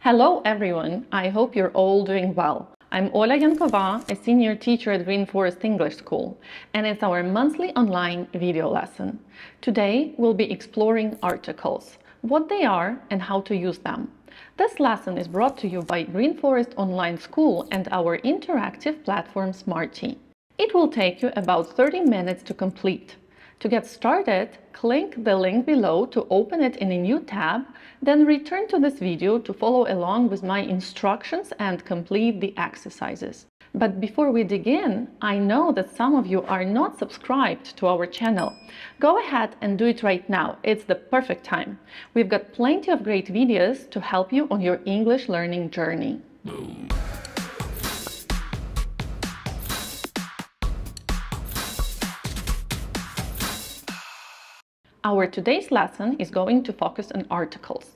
Hello everyone, I hope you're all doing well. I'm Ola Янкова, a senior teacher at Green Forest English School, and it's our monthly online video lesson. Today we'll be exploring articles, what they are and how to use them. This lesson is brought to you by Green Forest Online School and our interactive platform Smarty. It will take you about 30 minutes to complete. To get started, click the link below to open it in a new tab, then return to this video to follow along with my instructions and complete the exercises. But before we dig in, I know that some of you are not subscribed to our channel. Go ahead and do it right now. It's the perfect time. We've got plenty of great videos to help you on your English learning journey. Our today's lesson is going to focus on articles.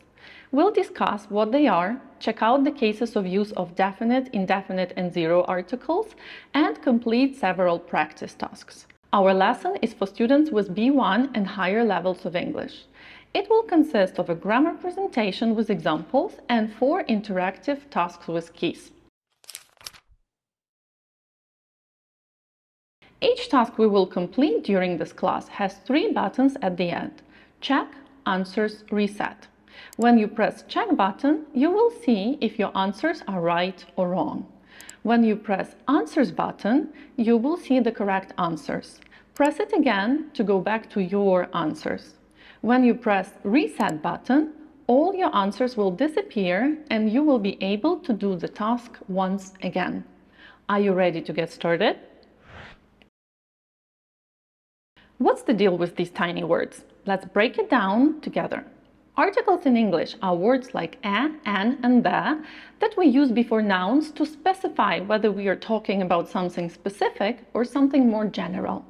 We'll discuss what they are, check out the cases of use of definite, indefinite, and zero articles, and complete several practice tasks. Our lesson is for students with B1 and higher levels of English. It will consist of a grammar presentation with examples and 4 interactive tasks with keys. Each task we will complete during this class has 3 buttons at the end: check, answers, reset. When you press check button, you will see if your answers are right or wrong. When you press answers button, you will see the correct answers. Press it again to go back to your answers. When you press reset button, all your answers will disappear and you will be able to do the task once again. Are you ready to get started? What's the deal with these tiny words? Let's break it down together. Articles in English are words like a, an, and the that we use before nouns to specify whether we are talking about something specific or something more general.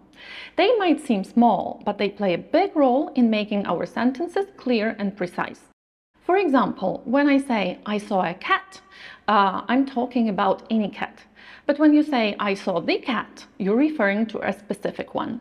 They might seem small, but they play a big role in making our sentences clear and precise. For example, when I say I saw a cat, I'm talking about any cat. But when you say I saw the cat, you're referring to a specific one.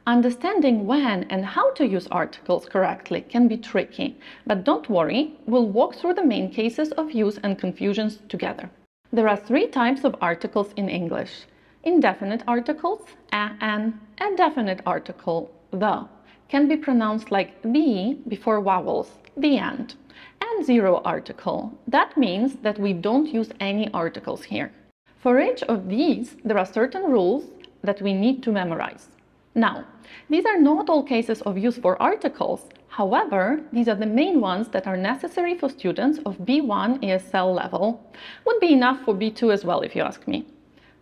Understanding when and how to use articles correctly can be tricky, but don't worry, we'll walk through the main cases of use and confusions together. There are 3 types of articles in English: indefinite articles, a, an, and definite article, the, can be pronounced like the before vowels, the end, and zero article. That means that we don't use any articles here. For each of these, there are certain rules that we need to memorize. Now, these are not all cases of use for articles. However, these are the main ones that are necessary for students of B1 ESL level. Would be enough for B2 as well, if you ask me.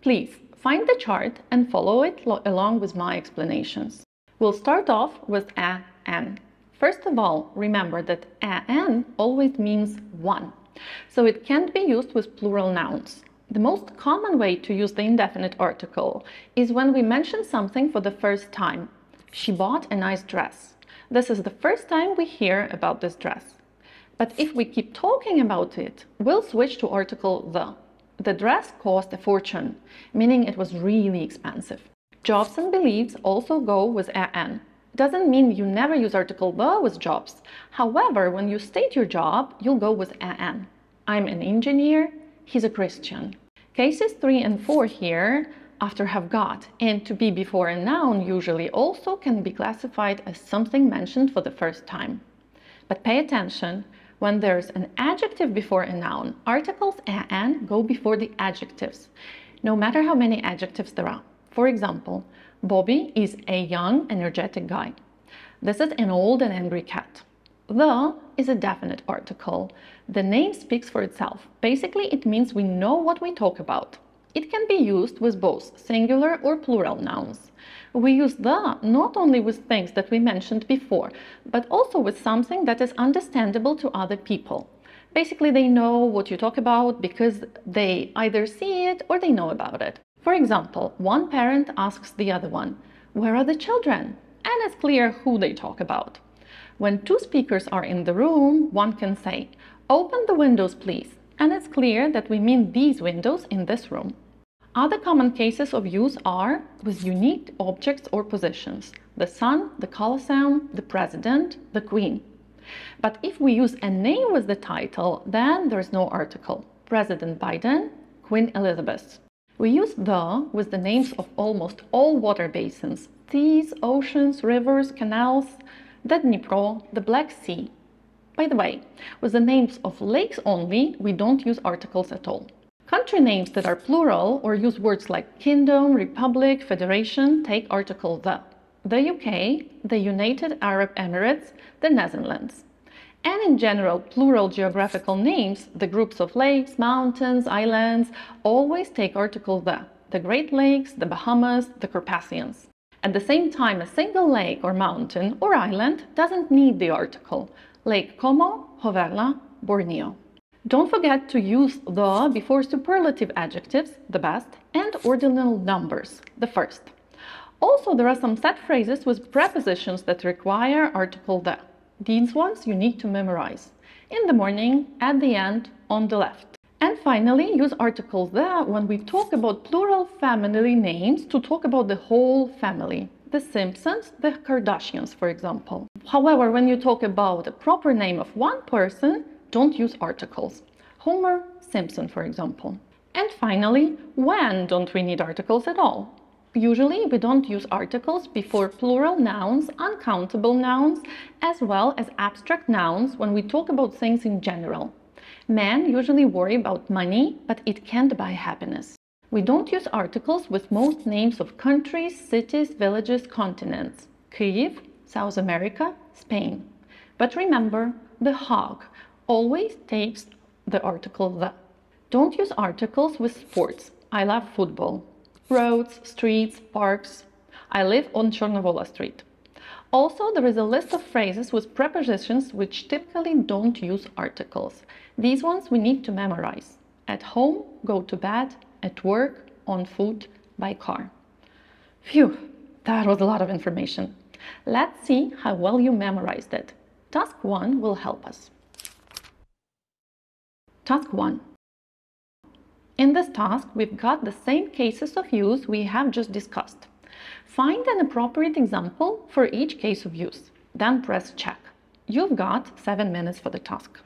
Please find the chart and follow it along with my explanations. We'll start off with a, an. First of all, remember that a, an always means one, so it can't be used with plural nouns. The most common way to use the indefinite article is when we mention something for the first time. She bought a nice dress. This is the first time we hear about this dress. But if we keep talking about it, we'll switch to article the. The dress cost a fortune, meaning it was really expensive. Jobs and beliefs also go with an. Doesn't mean you never use article the with jobs. However, when you state your job, you'll go with an. I'm an engineer. He's a Christian. Cases 3 and 4 here, after have got, and to be before a noun usually also can be classified as something mentioned for the first time. But pay attention, when there's an adjective before a noun, articles an go before the adjectives, no matter how many adjectives there are. For example, Bobby is a young, energetic guy. This is an old and angry cat. The is a definite article. The name speaks for itself. Basically, it means we know what we talk about. It can be used with both singular or plural nouns. We use the not only with things that we mentioned before, but also with something that is understandable to other people. Basically, they know what you talk about because they either see it or they know about it. For example, one parent asks the other one, "Where are the children?" And it's clear who they talk about. When 2 speakers are in the room, one can say, "Open the windows, please," and it's clear that we mean these windows in this room. Other common cases of use are with unique objects or positions: the sun, the Colosseum, the president, the queen. But if we use a name with the title, then there's no article. President Biden, Queen Elizabeth. We use the with the names of almost all water basins, seas, oceans, rivers, canals, the Dnipro, the Black Sea. By the way, with the names of lakes only, we don't use articles at all. Country names that are plural or use words like kingdom, republic, federation take article the. The UK, the United Arab Emirates, the Netherlands. And in general, plural geographical names, the groups of lakes, mountains, islands, always take article the. The Great Lakes, the Bahamas, the Carpathians. At the same time, a single lake or mountain or island doesn't need the article. Lake Como, Hoverla, Borneo. Don't forget to use the before superlative adjectives, the best, and ordinal numbers, the first. Also, there are some set phrases with prepositions that require article the. These ones you need to memorize. In the morning, at the end, on the left. And finally, use article the when we talk about plural family names to talk about the whole family. The Simpsons, the Kardashians, for example. However, when you talk about the proper name of one person, don't use articles. Homer Simpson, for example. And finally, when don't we need articles at all? Usually, we don't use articles before plural nouns, uncountable nouns, as well as abstract nouns when we talk about things in general. Men usually worry about money, but it can't buy happiness. We don't use articles with most names of countries, cities, villages, continents. Kyiv, South America, Spain. But remember, the hog always takes the article the. Don't use articles with sports. I love football. Roads, streets, parks. I live on Chornovola Street. Also, there is a list of phrases with prepositions which typically don't use articles. These ones we need to memorize. At home, go to bed, at work, on foot, by car. Phew, that was a lot of information. Let's see how well you memorized it. Task 1 will help us. Task 1. In this task, we've got the same cases of use we have just discussed. Find an appropriate example for each case of use. Then press check. You've got 7 minutes for the task.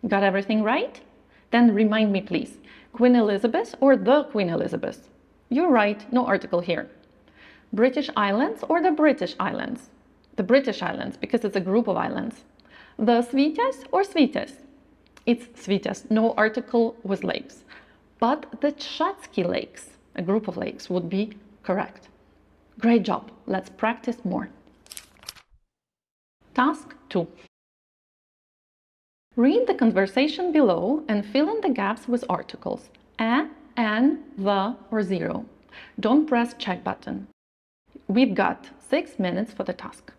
Got everything right? Then remind me, please. Queen Elizabeth or the Queen Elizabeth? You're right, no article here. British Islands or the British Islands? The British Islands, because it's a group of islands. The Svites or Svites? It's Svites, no article with lakes. But the Chatsky Lakes, a group of lakes, would be correct. Great job. Let's practice more. Task 2. Read the conversation below and fill in the gaps with articles a, an, the, or zero. Don't press check button. We've got 6 minutes for the task.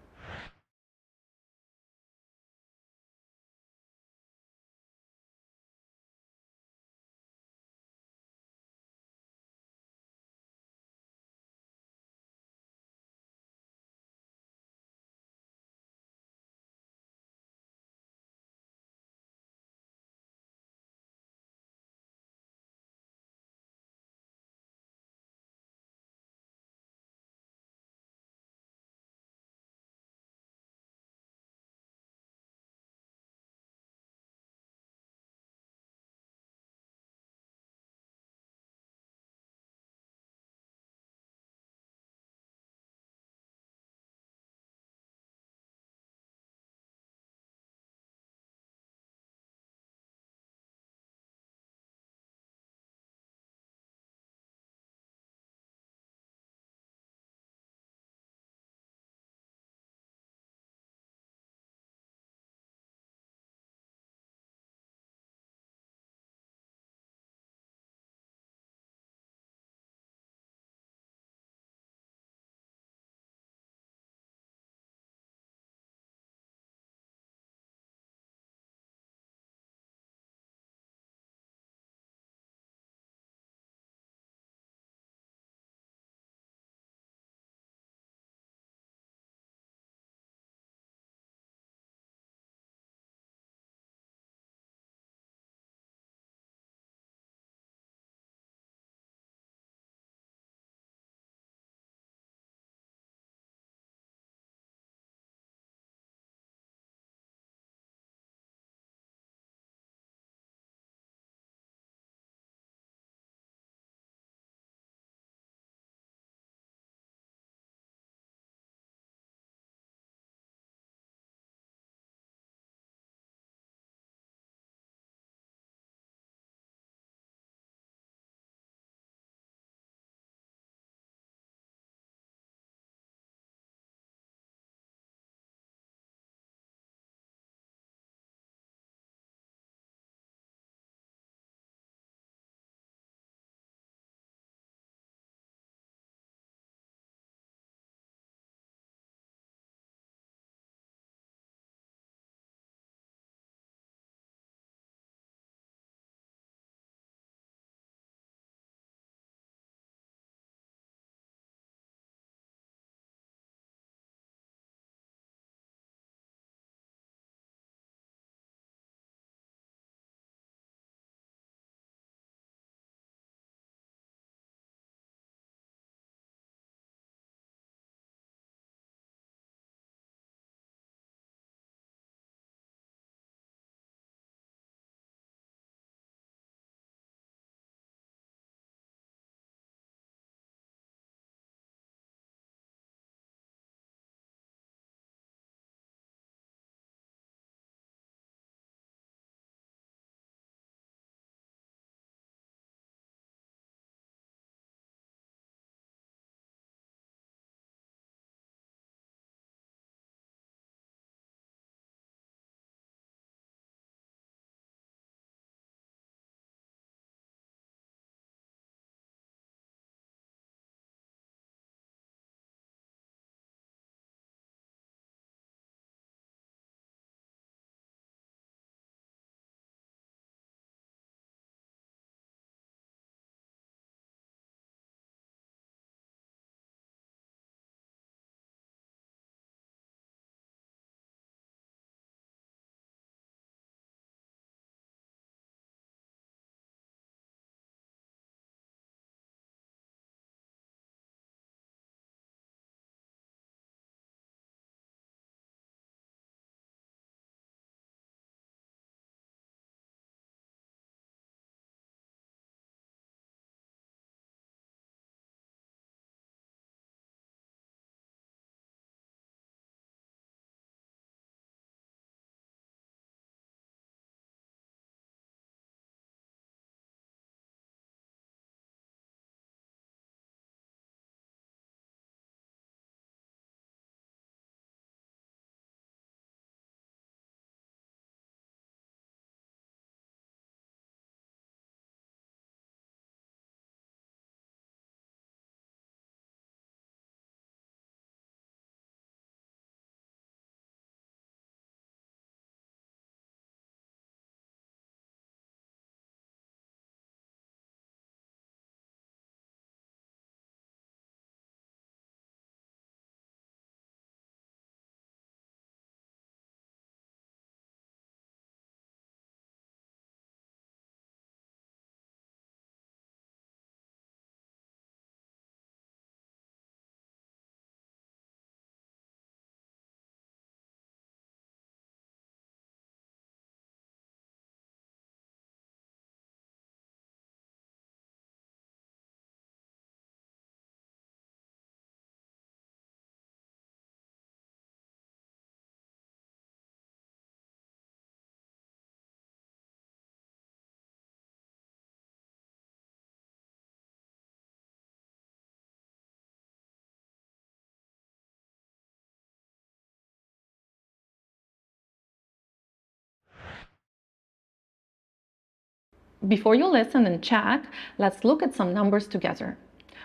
Before you listen and check, let's look at some numbers together.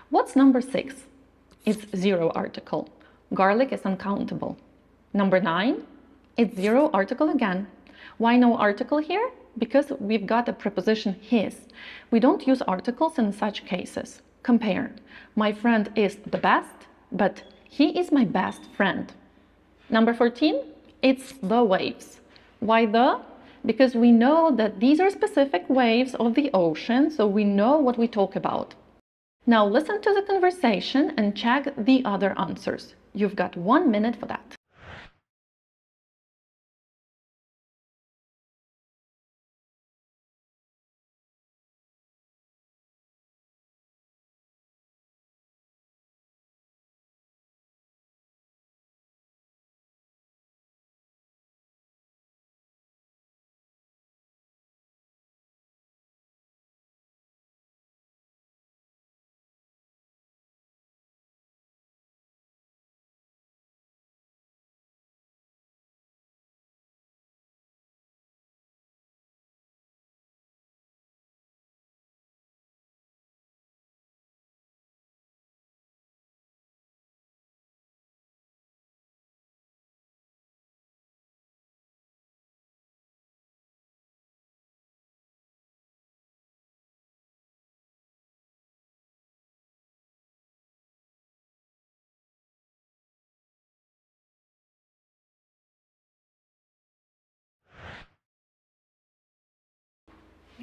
What's number 6? It's 0 article. Garlic is uncountable. Number 9? It's 0 article again. Why no article here? Because we've got a preposition his. We don't use articles in such cases. Compare. My friend is the best, but he is my best friend. Number 14? It's the waves. Why the? Because we know that these are specific waves of the ocean, so we know what we talk about. Now listen to the conversation and check the other answers. You've got 1 minute for that.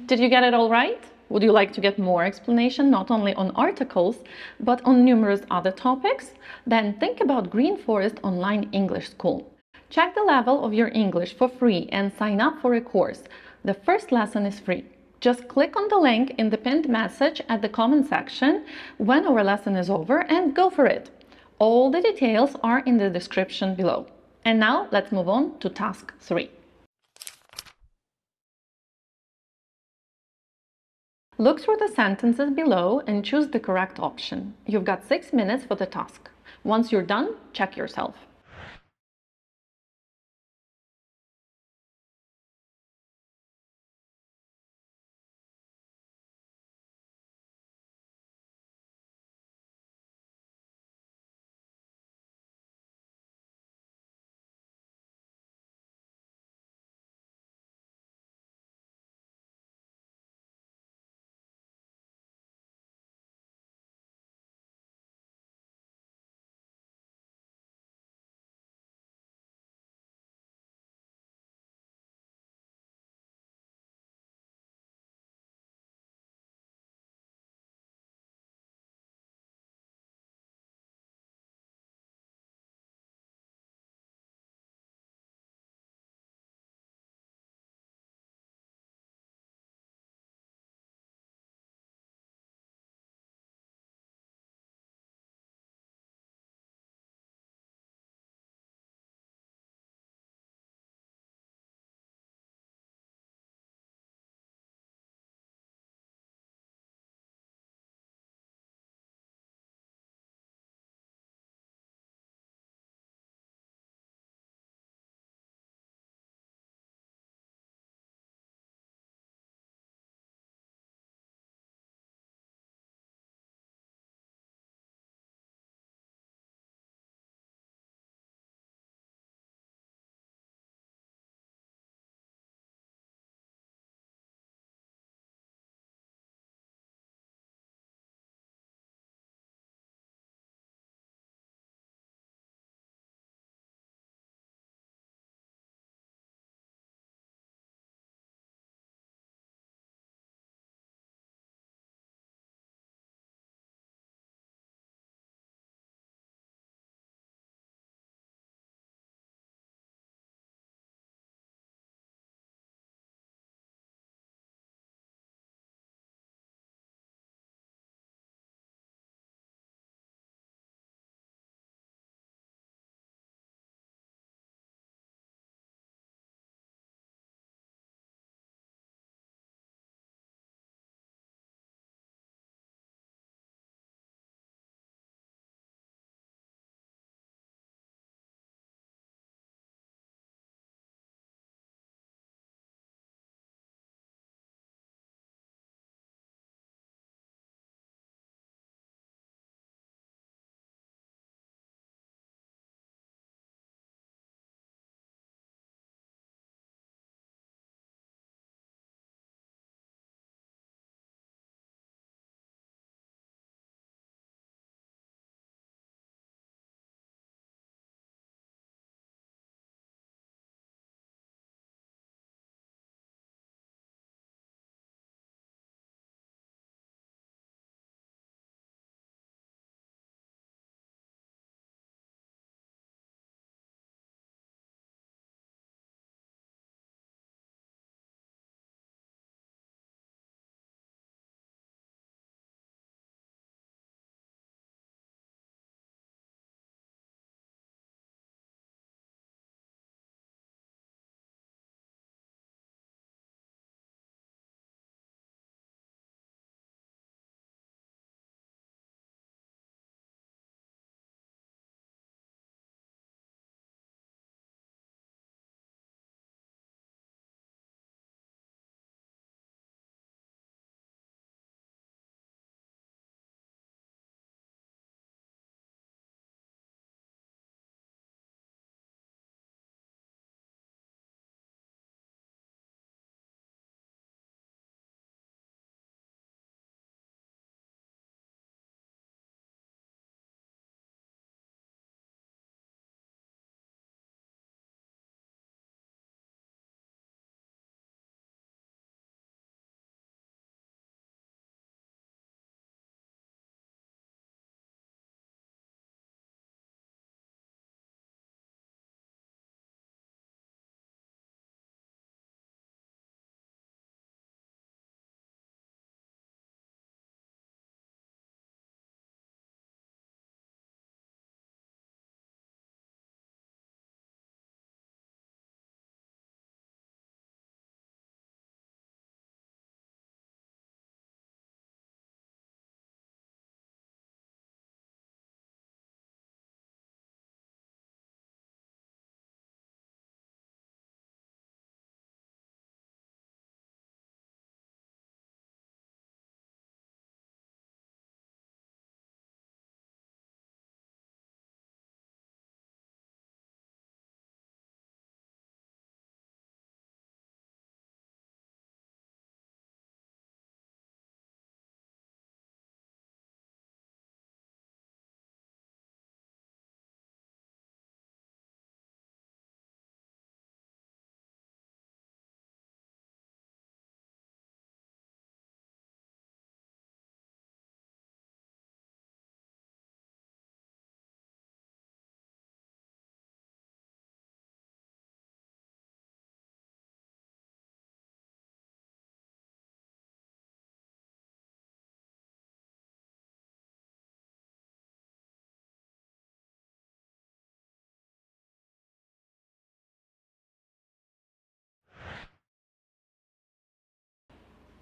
Did you get it all right? Would you like to get more explanation not only on articles, but on numerous other topics? Then think about Green Forest Online English School. Check the level of your English for free and sign up for a course. The first lesson is free. Just click on the link in the pinned message at the comment section when our lesson is over and go for it. All the details are in the description below. And now let's move on to task 3. Look through the sentences below and choose the correct option. You've got 6 minutes for the task. Once you're done, check yourself.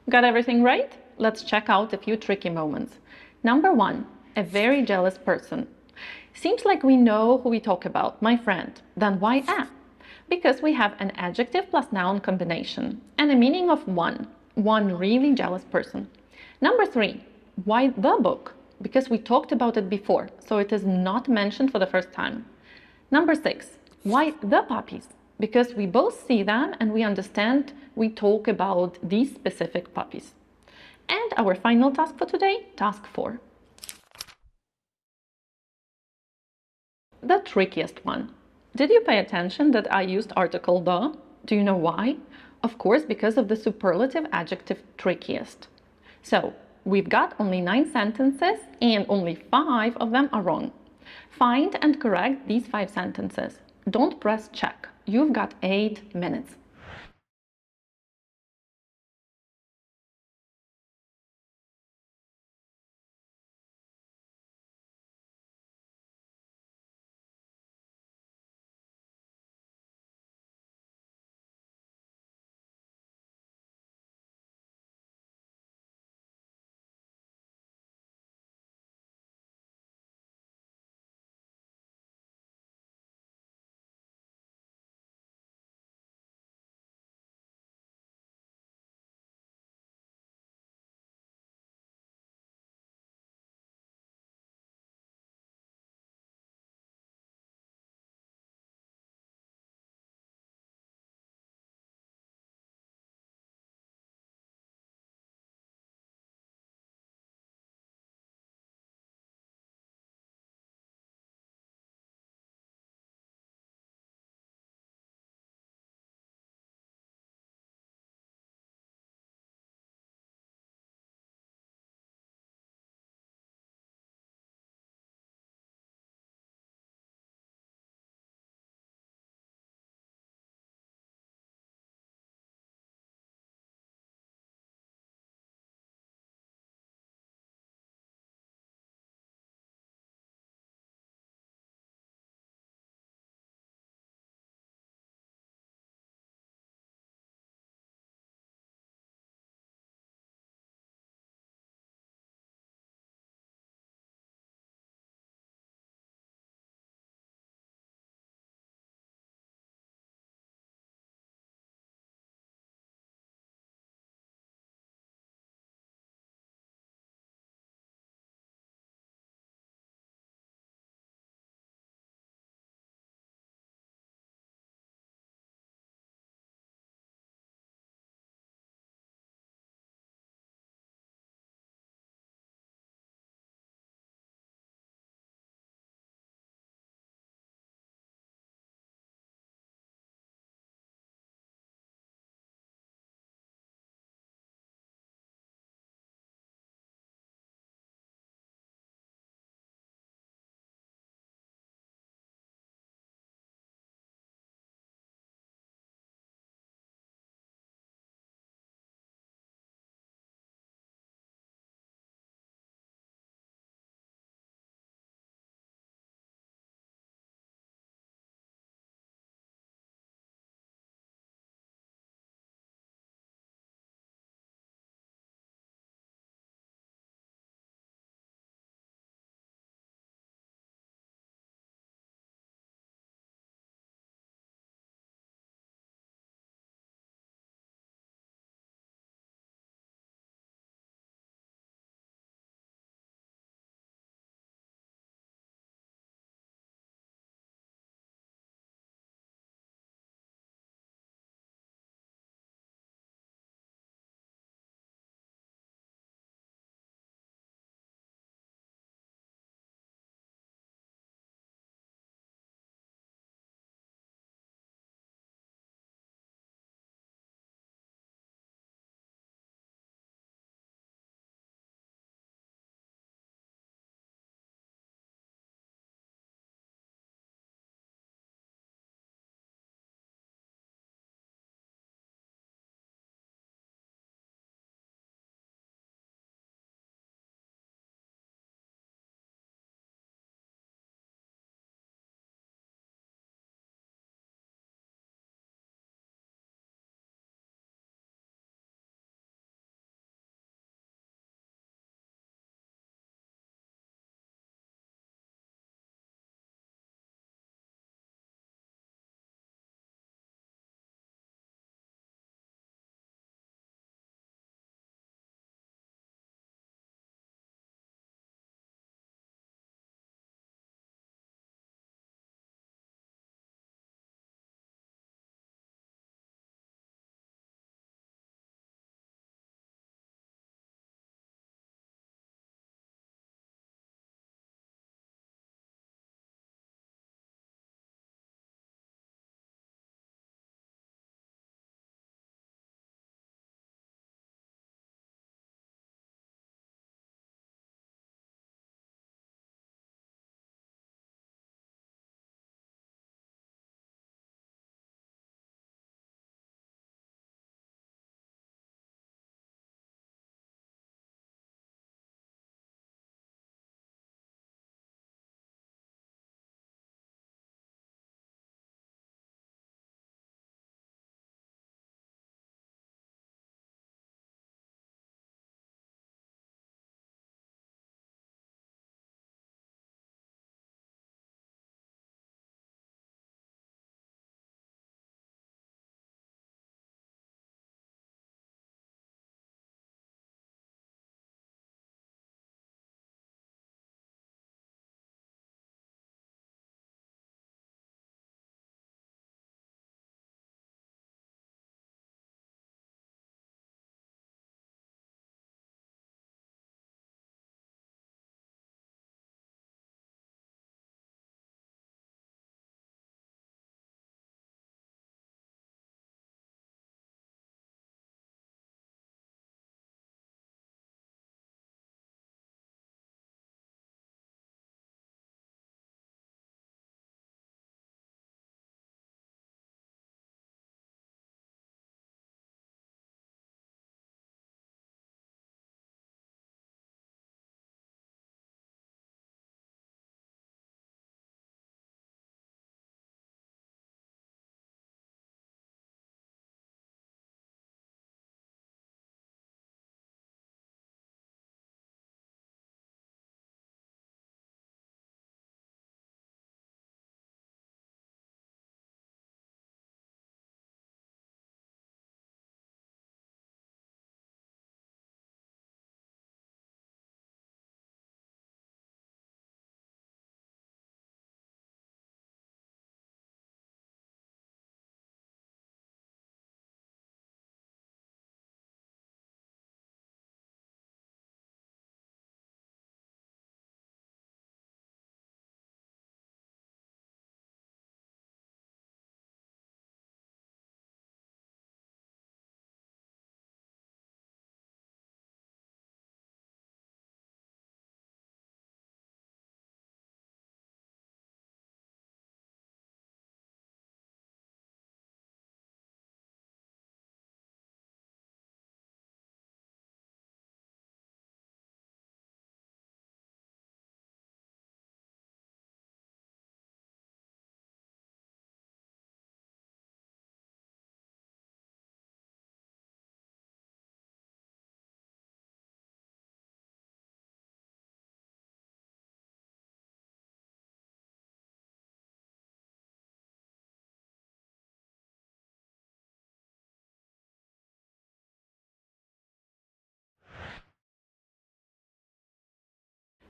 Got everything right? Let's check out a few tricky moments. Number 1, a very jealous person. Seems like we know who we talk about, my friend. Then why a? Because we have an adjective plus noun combination and a meaning of one really jealous person. Number 3, why the book? Because we talked about it before, so it is not mentioned for the first time. Number 6, why the puppies? Because we both see them and we understand we talk about these specific puppies. And our final task for today, task 4. The trickiest one. Did you pay attention that I used article the? Do you know why? Of course, because of the superlative adjective trickiest. So, we've got only 9 sentences and only 5 of them are wrong. Find and correct these 5 sentences. Don't press check. You've got 8 minutes.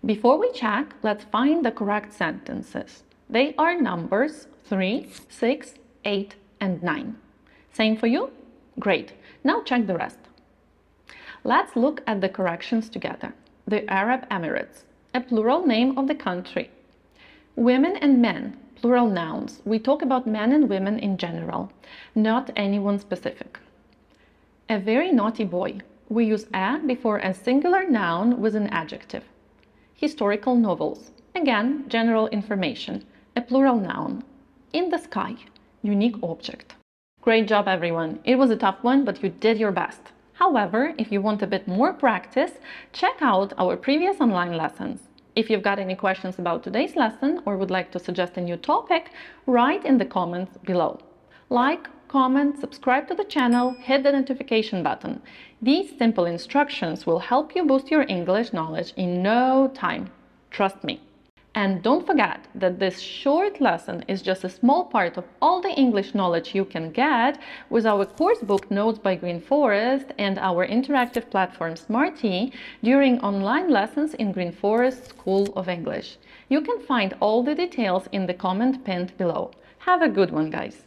Before we check, let's find the correct sentences. They are numbers 3, 6, 8, and 9. Same for you? Great. Now check the rest. Let's look at the corrections together. The Arab Emirates, a plural name of the country. Women and men, plural nouns. We talk about men and women in general, not anyone specific. A very naughty boy. We use a before a singular noun with an adjective. Historical novels. Again, general information. A plural noun. In the sky. Unique object. Great job, everyone. It was a tough one, but you did your best. However, if you want a bit more practice, check out our previous online lessons. If you've got any questions about today's lesson or would like to suggest a new topic, write in the comments below. Like, comment, subscribe to the channel, hit the notification button. These simple instructions will help you boost your English knowledge in no time. Trust me. And don't forget that this short lesson is just a small part of all the English knowledge you can get with our course book Notes by Green Forest and our interactive platform Smarty during online lessons in Green Forest School of English. You can find all the details in the comment pinned below. Have a good one, guys.